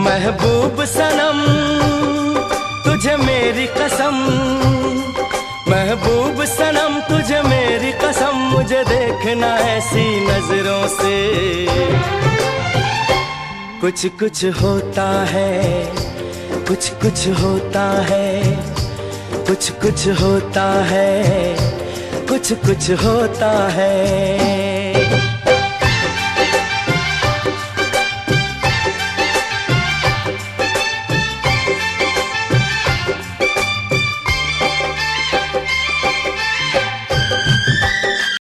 महबूब सनम तुझे मेरी कसम, महबूब सनम तुझे मेरी कसम, मुझे देखना ऐसी नजरों से। कुछ कुछ होता है, कुछ कुछ होता है, कुछ कुछ होता है, कुछ कुछ होता है।